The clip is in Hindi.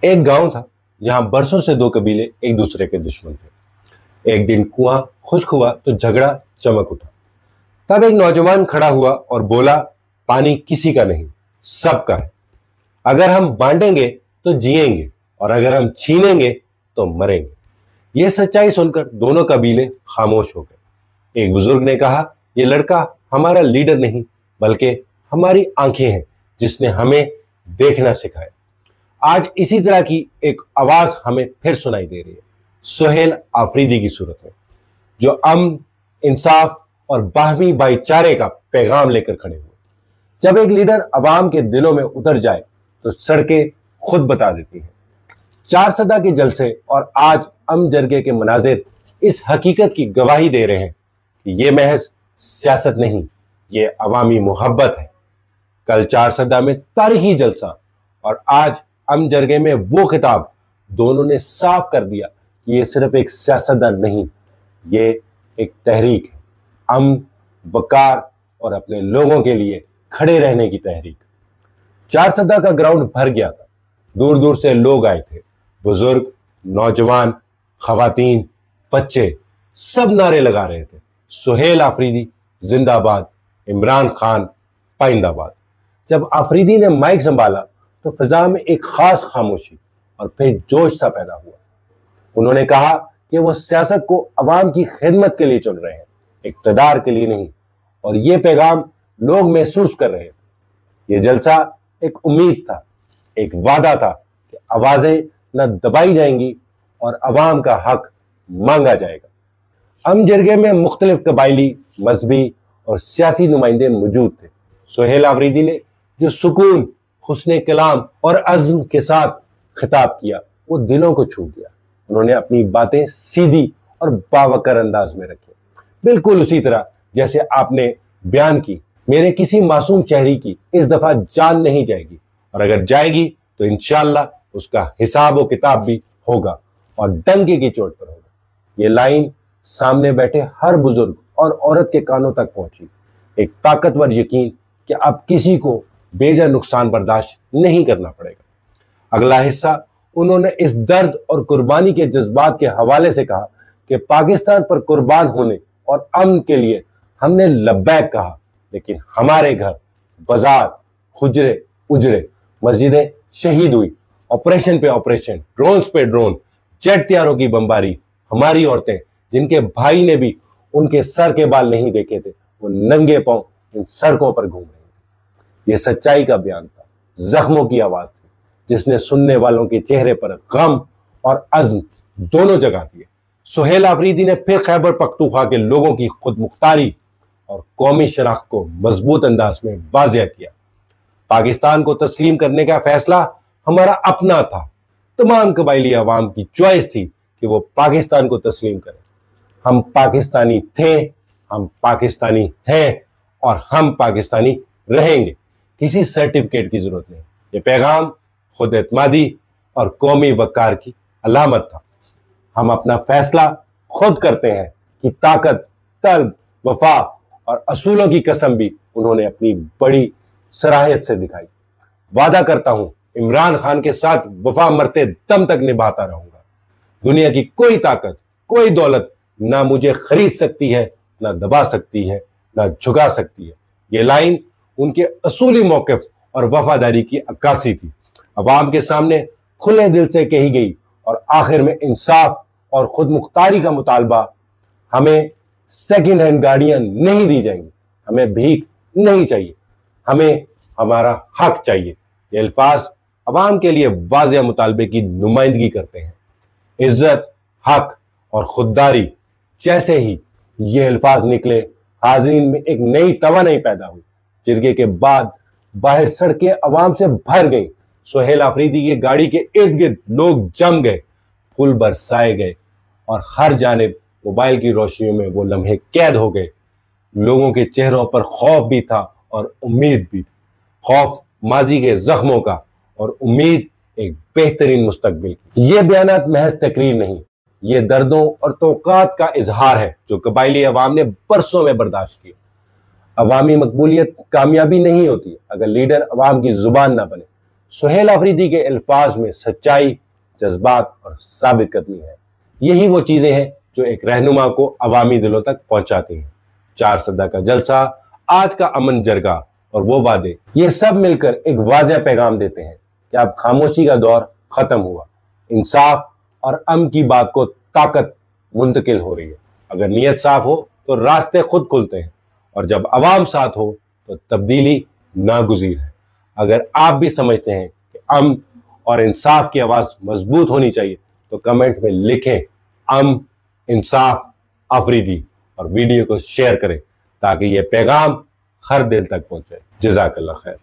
एक गांव था जहां बरसों से दो कबीले एक दूसरे के दुश्मन थे। एक दिन कुआं खुश्क हुआ तो झगड़ा चमक उठा। तब एक नौजवान खड़ा हुआ और बोला, पानी किसी का नहीं, सबका है। अगर हम बांटेंगे तो जिएंगे और अगर हम छीनेंगे तो मरेंगे। यह सच्चाई सुनकर दोनों कबीले खामोश हो गए। एक बुजुर्ग ने कहा, यह लड़का हमारा लीडर नहीं बल्कि हमारी आंखें हैं जिसने हमें देखना सिखाया। आज इसी तरह की एक आवाज हमें फिर सुनाई दे रही है, सुहेल आफरीदी की सूरत में, जो अमन, इंसाफ और बाहमी भाईचारे का पैगाम लेकर खड़े हुए। जब एक लीडर अवाम के दिलों में उतर जाए तो सड़कें खुद बता देती हैं। 4 सदा के जलसे और आज अमन जरगे के मनाजिर इस हकीकत की गवाही दे रहे हैं कि यह महज सियासत नहीं, ये अवामी मोहब्बत है। कल 4 सदा में तारीखी जलसा और आज अमन जरगे में वो खिताब, दोनों ने साफ कर दिया कि ये सिर्फ एक सियासतदान नहीं, ये एक तहरीक है। अमन, वकार और अपने लोगों के लिए खड़े रहने की तहरीक। 4 सदा का ग्राउंड भर गया था। दूर दूर से लोग आए थे, बुजुर्ग, नौजवान, खवातीन, बच्चे, सब नारे लगा रहे थे, सुहेल आफरीदी जिंदाबाद, इमरान खान पाइंदाबाद। जब आफरीदी ने माइक संभाला तो फिजा में एक खास खामोशी और फिर जोश सा पैदा हुआ। उन्होंने कहा कि वो सियासत को अवाम की खिदमत के लिए चुन रहे हैं, इक्तदार के लिए नहीं, और ये पैगाम लोग महसूस कर रहे थे। ये जलसा एक उम्मीद था, एक वादा था कि आवाजें न दबाई जाएंगी और अवाम का हक मांगा जाएगा। अमन जरगे में मुख्तलिफ कबायली, मजहबी और सियासी नुमाइंदे मौजूद थे। सुहेल आफरीदी ने जो सुकून, हुस्ने कलाम और अज़्म के साथ खिताब किया, वो दिलों को छू गया। उन्होंने अपनी बातें सीधी और बावकर अंदाज में रखी, बिल्कुल उसी तरह जैसे आपने बयान की। मेरे किसी मासूम शहरी की इस दफा जान नहीं जाएगी, और अगर जाएगी तो इंशाअल्लाह उसका हिसाब व किताब भी होगा और डंके की चोट पर होगा। ये लाइन सामने बैठे हर बुजुर्ग और औरत के कानों तक पहुंची। एक ताकतवर यकीन कि अब किसी को बेजा नुकसान बर्दाश्त नहीं करना पड़ेगा। अगला हिस्सा उन्होंने इस दर्द और कुर्बानी के जज्बात के हवाले से कहा कि पाकिस्तान पर कुर्बान होने और अमन के लिए हमने लब्बैक कहा, लेकिन हमारे घर, बाजार, हुजरे, उजरे, मस्जिदें शहीद हुई। ऑपरेशन पे ऑपरेशन, ड्रोन्स पे ड्रोन, जेट तैयारों की बमबारी। हमारी औरतें, जिनके भाई ने भी उनके सर के बाल नहीं देखे थे, वो नंगे पांव इन सड़कों पर घूम रहे थे। ये सच्चाई का बयान था, जख्मों की आवाज थी, जिसने सुनने वालों के चेहरे पर गम और अज़्म दोनों जगा दिए। सुहेल आफरीदी ने फिर खैबर पख्तूनख्वा के लोगों की खुद मुख्तारी और कौमी शनाख्त को मजबूत अंदाज में वाज़ेह किया। पाकिस्तान को तस्लीम करने का फैसला हमारा अपना था। तमाम कबायली अवाम की चॉइस थी कि वो पाकिस्तान को तस्लीम करें। हम पाकिस्तानी थे, हम पाकिस्तानी हैं और हम पाकिस्तानी रहेंगे। किसी सर्टिफिकेट की जरूरत नहीं। ये पैगाम खुद एतमादी और कौमी वकार की अलामत था। हम अपना फैसला खुद करते हैं कि ताकत, तलब, वफा और असूलों की कसम भी उन्होंने अपनी बड़ी सराहत से दिखाई। वादा करता हूं, इमरान खान के साथ वफा मरते दम तक निभाता रहूंगा। दुनिया की कोई ताकत, कोई दौलत ना मुझे खरीद सकती है, ना दबा सकती है, ना झुका सकती है। ये लाइन उनके असूली मौक़िफ़ और वफादारी की अक्कासी थी। अवाम के सामने खुले दिल से कही गई और आखिर में इंसाफ और खुद मुख्तारी का मुतालबा। हमें सेकंड हैंड गाड़ियां नहीं दी जाएंगी, हमें भीख नहीं चाहिए, हमें हमारा हक चाहिए। ये अल्फाज अवाम के लिए वाज़ेह मुतालबे की नुमाइंदगी करते हैं। इज्जत, हक और खुददारी। जैसे ही ये अल्फाज निकले, हाज़रीन में एक नई तवानाई पैदा हुई। जिरगे के बाद बाहर सड़कें अवाम से भर गई। सुहेल आफरीदी की गाड़ी के इर्द गिर्द लोग जम गए, फूल बरसाए गए और हर जानिब मोबाइल की रोशनियों में वो लम्हे कैद हो गए। लोगों के चेहरों पर खौफ भी था और उम्मीद भी थी। खौफ माजी के जख्मों का और उम्मीद एक बेहतरीन मुस्तकबिल की। ये बयानात महज तकरीर नहीं, ये दर्दों और तौक़ात का इजहार है जो कबायली अवाम ने बरसों में बर्दाश्त किया। अवामी मकबूलियत कामयाबी नहीं होती अगर लीडर अवाम की जुबान ना बने। सुहेल अफरीदी के अल्फाज में सच्चाई, जज्बात और साबित कदमी है। यही वो चीजें हैं जो एक रहनुमा को अवामी दिलों तक पहुंचाती हैं। 4 सदा का जलसा, आज का अमन जरगा और वो वादे, ये सब मिलकर एक वाज़ेह पैगाम देते हैं कि अब खामोशी का दौर खत्म हुआ। इंसाफ और अमन की बात को ताकत मुंतकिल हो रही है। अगर नीयत साफ हो तो रास्ते खुद खुलते हैं, और जब अवाम साथ हो तो तब्दीली नागुज़ीर है। अगर आप भी समझते हैं कि अमन और इंसाफ की आवाज़ मजबूत होनी चाहिए तो कमेंट में लिखें अमन, इंसाफ, अफरीदी, और वीडियो को शेयर करें ताकि ये पैगाम हर दिल तक पहुंचे। जज़ाकल्लाह खैर।